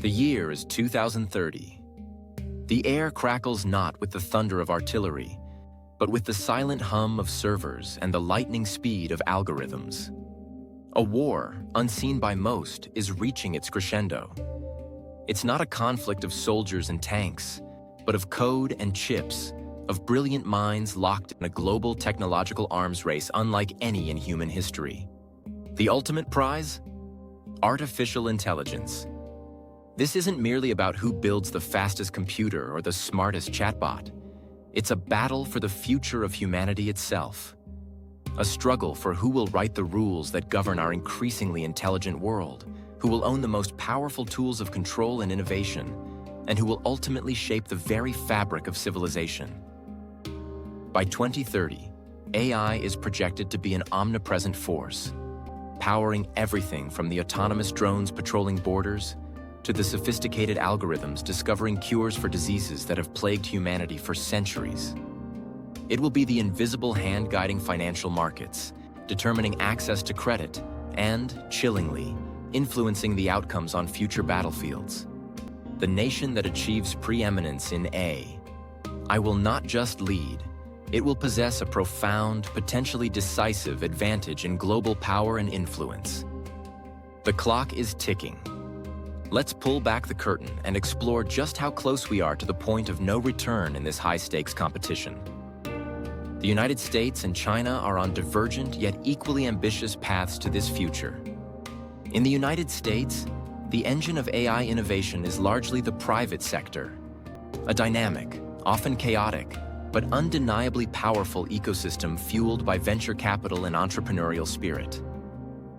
The year is 2030. The air crackles not with the thunder of artillery, but with the silent hum of servers and the lightning speed of algorithms. A war, unseen by most, is reaching its crescendo. It's not a conflict of soldiers and tanks, but of code and chips, of brilliant minds locked in a global technological arms race unlike any in human history. The ultimate prize? Artificial intelligence. This isn't merely about who builds the fastest computer or the smartest chatbot. It's a battle for the future of humanity itself. A struggle for who will write the rules that govern our increasingly intelligent world, who will own the most powerful tools of control and innovation, and who will ultimately shape the very fabric of civilization. By 2030, AI is projected to be an omnipresent force, powering everything from the autonomous drones patrolling borders to the sophisticated algorithms discovering cures for diseases that have plagued humanity for centuries. It will be the invisible hand guiding financial markets, determining access to credit, and, chillingly, influencing the outcomes on future battlefields. The nation that achieves preeminence in AI will not just lead, it will possess a profound, potentially decisive advantage in global power and influence. The clock is ticking. Let's pull back the curtain and explore just how close we are to the point of no return in this high-stakes competition. The United States and China are on divergent yet equally ambitious paths to this future. In the United States, the engine of AI innovation is largely the private sector, a dynamic, often chaotic, but undeniably powerful ecosystem fueled by venture capital and entrepreneurial spirit.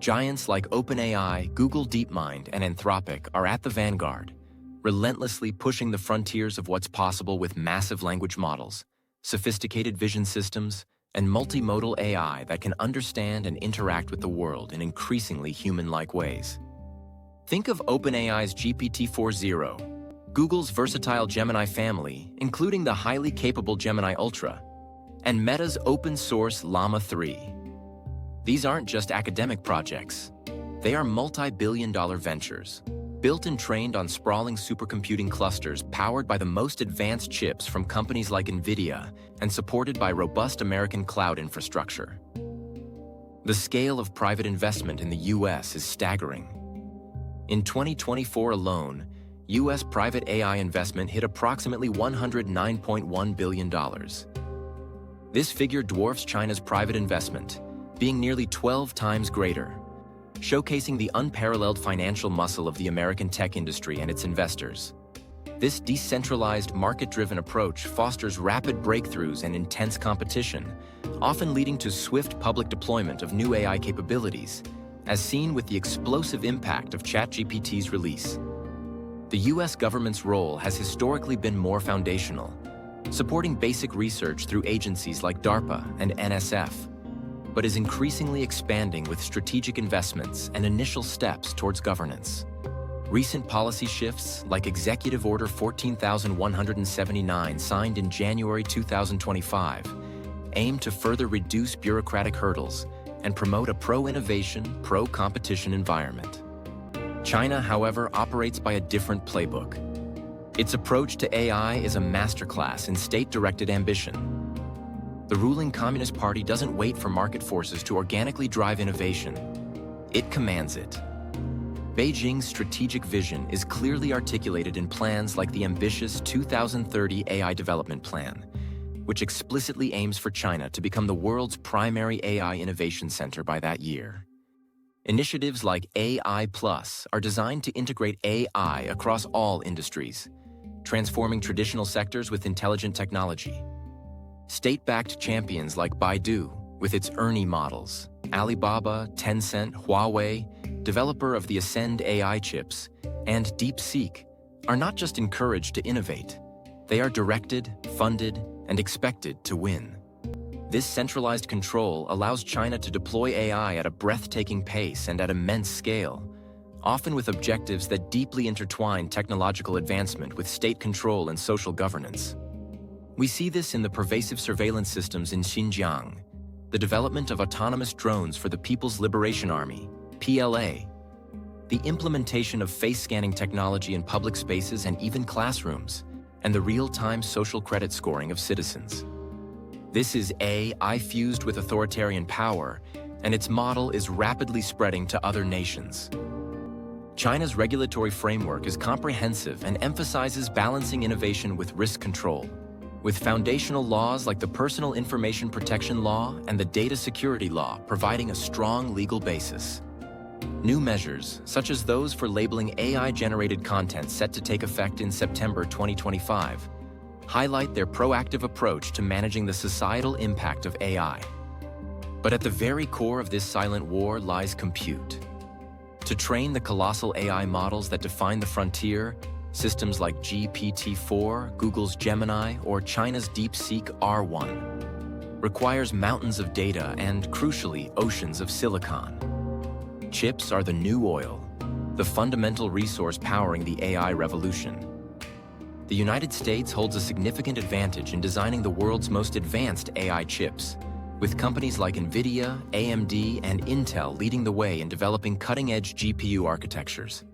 Giants like OpenAI, Google DeepMind, and Anthropic are at the vanguard, relentlessly pushing the frontiers of what's possible with massive language models, sophisticated vision systems, and multimodal AI that can understand and interact with the world in increasingly human-like ways. Think of OpenAI's GPT-4o, Google's versatile Gemini family, including the highly capable Gemini Ultra, and Meta's open-source LLaMA 3. These aren't just academic projects. They are multi-billion-dollar ventures, built and trained on sprawling supercomputing clusters powered by the most advanced chips from companies like NVIDIA and supported by robust American cloud infrastructure. The scale of private investment in the U.S. is staggering. In 2024 alone, U.S. private AI investment hit approximately $109.1 billion. This figure dwarfs China's private investment, being nearly 12 times greater, showcasing the unparalleled financial muscle of the American tech industry and its investors. This decentralized, market-driven approach fosters rapid breakthroughs and intense competition, often leading to swift public deployment of new AI capabilities, as seen with the explosive impact of ChatGPT's release. The U.S. government's role has historically been more foundational, supporting basic research through agencies like DARPA and NSF, but is increasingly expanding with strategic investments and initial steps towards governance. Recent policy shifts, like Executive Order 14,179 signed in January 2025, aim to further reduce bureaucratic hurdles and promote a pro-innovation, pro-competition environment. China, however, operates by a different playbook. Its approach to AI is a masterclass in state-directed ambition. The ruling Communist Party doesn't wait for market forces to organically drive innovation. It commands it. Beijing's strategic vision is clearly articulated in plans like the ambitious 2030 AI Development Plan, which explicitly aims for China to become the world's primary AI innovation center by that year. Initiatives like AI Plus are designed to integrate AI across all industries, transforming traditional sectors with intelligent technology. State-backed champions like Baidu, with its ERNIE models, Alibaba, Tencent, Huawei, developer of the Ascend AI chips, and DeepSeek, are not just encouraged to innovate. They are directed, funded, and expected to win. This centralized control allows China to deploy AI at a breathtaking pace and at immense scale, often with objectives that deeply intertwine technological advancement with state control and social governance. We see this in the pervasive surveillance systems in Xinjiang, the development of autonomous drones for the People's Liberation Army, PLA, the implementation of face scanning technology in public spaces and even classrooms, and the real-time social credit scoring of citizens. This is AI fused with authoritarian power, and its model is rapidly spreading to other nations. China's regulatory framework is comprehensive and emphasizes balancing innovation with risk control, with foundational laws like the Personal Information Protection Law and the Data Security Law providing a strong legal basis. New measures, such as those for labeling AI-generated content set to take effect in September 2025, highlight their proactive approach to managing the societal impact of AI. But at the very core of this silent war lies compute. To train the colossal AI models that define the frontier, systems like GPT-4, Google's Gemini, or China's DeepSeek R1, requires mountains of data and, crucially, oceans of silicon. Chips are the new oil, the fundamental resource powering the AI revolution. The United States holds a significant advantage in designing the world's most advanced AI chips, with companies like NVIDIA, AMD, and Intel leading the way in developing cutting-edge GPU architectures.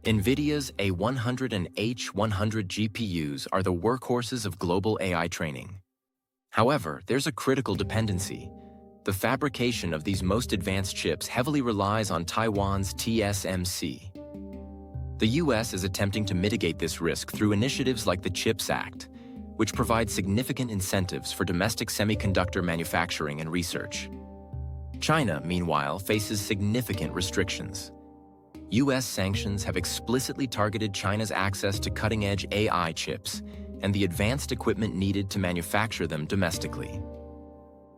NVIDIA's A100 and H100 GPUs are the workhorses of global AI training. However, there's a critical dependency. The fabrication of these most advanced chips heavily relies on Taiwan's TSMC. The US is attempting to mitigate this risk through initiatives like the CHIPS Act, which provides significant incentives for domestic semiconductor manufacturing and research. China, meanwhile, faces significant restrictions. US sanctions have explicitly targeted China's access to cutting-edge AI chips and the advanced equipment needed to manufacture them domestically.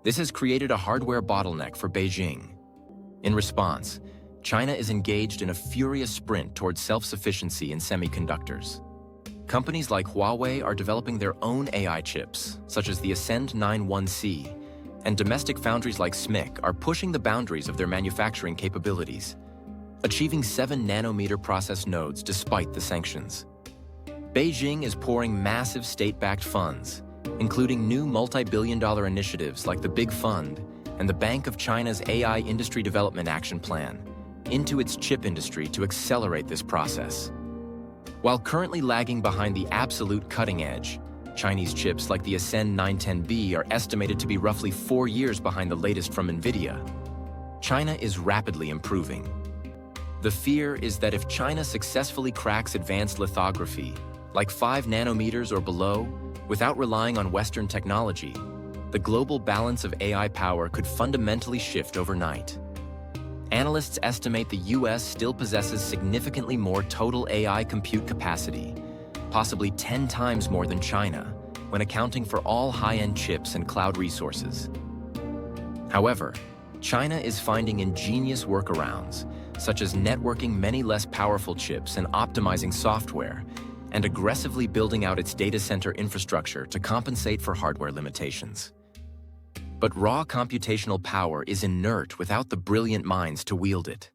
This has created a hardware bottleneck for Beijing. In response, China is engaged in a furious sprint towards self-sufficiency in semiconductors. Companies like Huawei are developing their own AI chips, such as the Ascend 91C, and domestic foundries like SMIC are pushing the boundaries of their manufacturing capabilities, achieving 7-nanometer process nodes despite the sanctions. Beijing is pouring massive state-backed funds, including new multi-billion-dollar initiatives like the Big Fund and the Bank of China's AI Industry Development Action Plan, into its chip industry to accelerate this process. While currently lagging behind the absolute cutting edge, Chinese chips like the Ascend 910B are estimated to be roughly 4 years behind the latest from NVIDIA. China is rapidly improving. The fear is that if China successfully cracks advanced lithography, like 5 nanometers or below, without relying on Western technology, the global balance of AI power could fundamentally shift overnight. Analysts estimate the US still possesses significantly more total AI compute capacity, possibly 10 times more than China, when accounting for all high-end chips and cloud resources. However, China is finding ingenious workarounds, such as networking many less powerful chips and optimizing software, and aggressively building out its data center infrastructure to compensate for hardware limitations. But raw computational power is inert without the brilliant minds to wield it.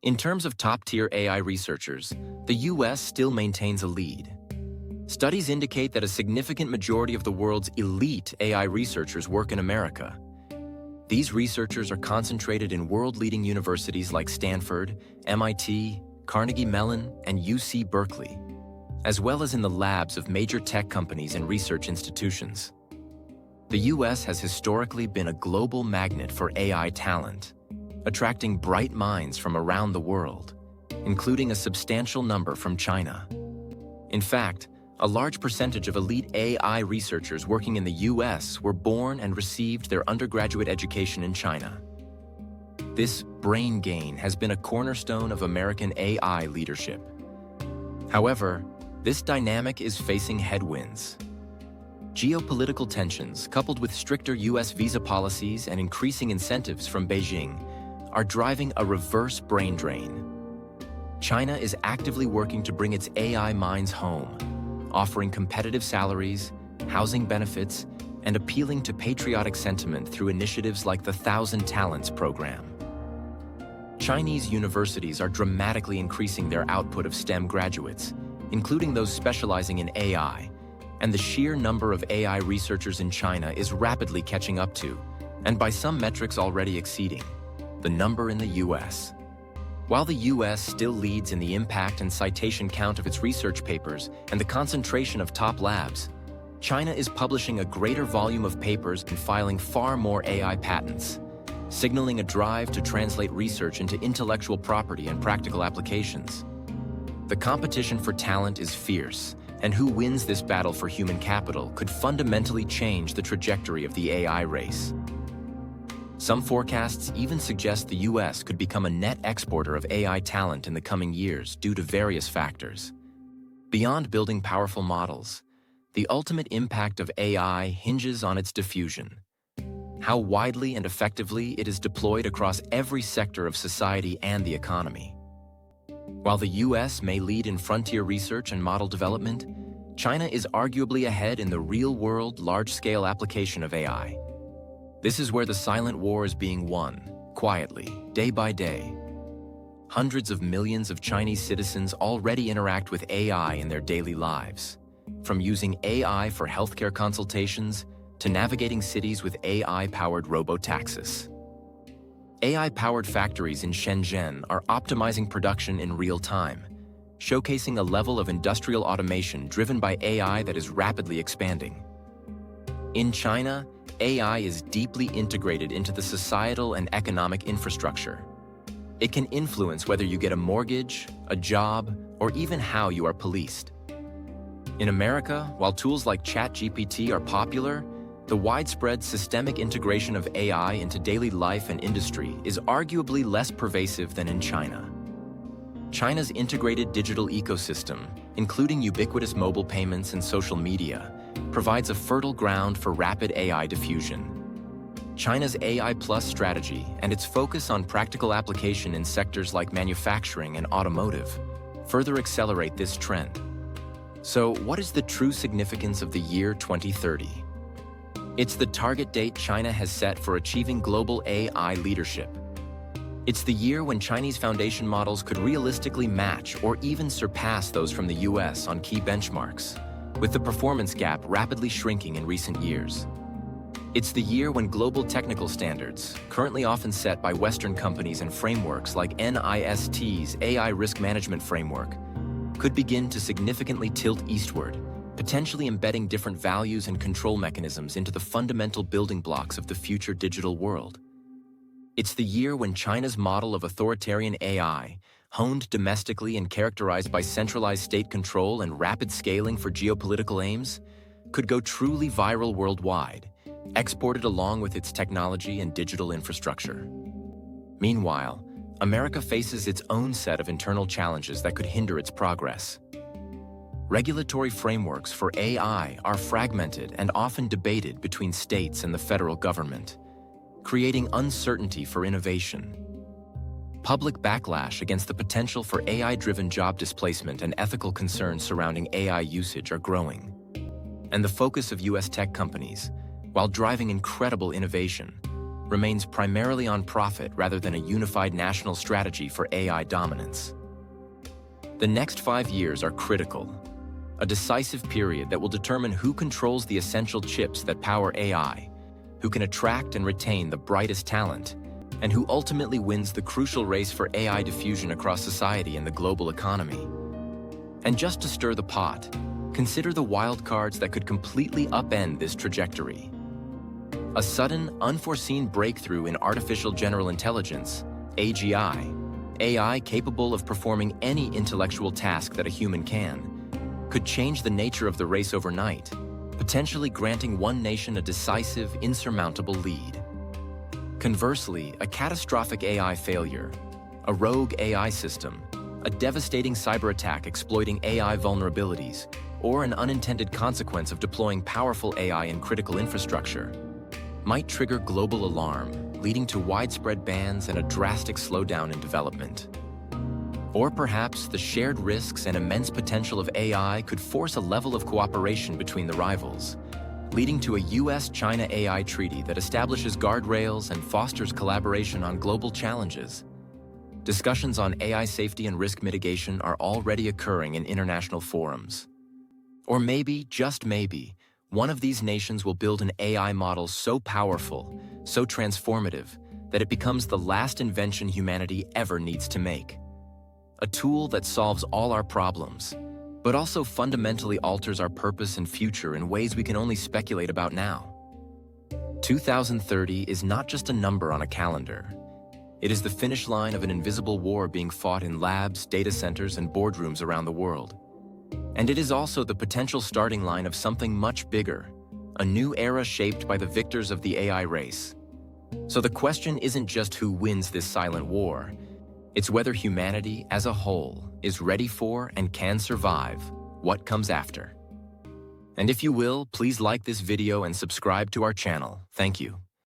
In terms of top-tier AI researchers, the US still maintains a lead. Studies indicate that a significant majority of the world's elite AI researchers work in America. These researchers are concentrated in world-leading universities like Stanford, MIT, Carnegie Mellon, and UC Berkeley, as well as in the labs of major tech companies and research institutions. The US has historically been a global magnet for AI talent, attracting bright minds from around the world, including a substantial number from China. In fact, a large percentage of elite AI researchers working in the US were born and received their undergraduate education in China. This brain gain has been a cornerstone of American AI leadership. However, this dynamic is facing headwinds. Geopolitical tensions, coupled with stricter US visa policies and increasing incentives from Beijing, are driving a reverse brain drain. China is actively working to bring its AI minds home, offering competitive salaries, housing benefits, and appealing to patriotic sentiment through initiatives like the 1,000 Talents program. Chinese universities are dramatically increasing their output of STEM graduates, including those specializing in AI, and the sheer number of AI researchers in China is rapidly catching up to, and by some metrics already exceeding, the number in the US. While the US still leads in the impact and citation count of its research papers and the concentration of top labs, China is publishing a greater volume of papers and filing far more AI patents, signaling a drive to translate research into intellectual property and practical applications. The competition for talent is fierce, and who wins this battle for human capital could fundamentally change the trajectory of the AI race. Some forecasts even suggest the US could become a net exporter of AI talent in the coming years due to various factors. Beyond building powerful models, the ultimate impact of AI hinges on its diffusion. How widely and effectively it is deployed across every sector of society and the economy. While the US may lead in frontier research and model development, China is arguably ahead in the real-world, large-scale application of AI. This is where the silent war is being won, quietly, day by day. Hundreds of millions of Chinese citizens already interact with AI in their daily lives, from using AI for healthcare consultations to navigating cities with AI-powered robo-taxis. AI-powered factories in Shenzhen are optimizing production in real time, showcasing a level of industrial automation driven by AI that is rapidly expanding. In China, AI is deeply integrated into the societal and economic infrastructure. It can influence whether you get a mortgage, a job, or even how you are policed. In America, while tools like ChatGPT are popular, the widespread systemic integration of AI into daily life and industry is arguably less pervasive than in China. China's integrated digital ecosystem, including ubiquitous mobile payments and social media, provides a fertile ground for rapid AI diffusion. China's AI Plus strategy and its focus on practical application in sectors like manufacturing and automotive further accelerate this trend. So, what is the true significance of the year 2030? It's the target date China has set for achieving global AI leadership. It's the year when Chinese foundation models could realistically match or even surpass those from the US on key benchmarks, with the performance gap rapidly shrinking in recent years. It's the year when global technical standards, currently often set by Western companies and frameworks like NIST's AI Risk Management Framework, could begin to significantly tilt eastward, potentially embedding different values and control mechanisms into the fundamental building blocks of the future digital world. It's the year when China's model of authoritarian AI, honed domestically and characterized by centralized state control and rapid scaling for geopolitical aims, could go truly viral worldwide, exported along with its technology and digital infrastructure. Meanwhile, America faces its own set of internal challenges that could hinder its progress. Regulatory frameworks for AI are fragmented and often debated between states and the federal government, creating uncertainty for innovation. Public backlash against the potential for AI-driven job displacement and ethical concerns surrounding AI usage are growing. And the focus of US tech companies, while driving incredible innovation, remains primarily on profit rather than a unified national strategy for AI dominance. The next 5 years are critical, a decisive period that will determine who controls the essential chips that power AI, who can attract and retain the brightest talent, and who ultimately wins the crucial race for AI diffusion across society and the global economy. And just to stir the pot, consider the wildcards that could completely upend this trajectory. A sudden, unforeseen breakthrough in artificial general intelligence, AGI, AI capable of performing any intellectual task that a human can, could change the nature of the race overnight, potentially granting one nation a decisive, insurmountable lead. Conversely, a catastrophic AI failure, a rogue AI system, a devastating cyber attack exploiting AI vulnerabilities, or an unintended consequence of deploying powerful AI in critical infrastructure, might trigger global alarm, leading to widespread bans and a drastic slowdown in development. Or perhaps the shared risks and immense potential of AI could force a level of cooperation between the rivals, leading to a US-China AI treaty that establishes guardrails and fosters collaboration on global challenges. Discussions on AI safety and risk mitigation are already occurring in international forums. Or maybe, just maybe, one of these nations will build an AI model so powerful, so transformative, that it becomes the last invention humanity ever needs to make. A tool that solves all our problems, but also fundamentally alters our purpose and future in ways we can only speculate about now. 2030 is not just a number on a calendar. It is the finish line of an invisible war being fought in labs, data centers, and boardrooms around the world. And it is also the potential starting line of something much bigger, a new era shaped by the victors of the AI race. So the question isn't just who wins this silent war, it's whether humanity as a whole is ready for and can survive what comes after. And if you will, please like this video and subscribe to our channel. Thank you.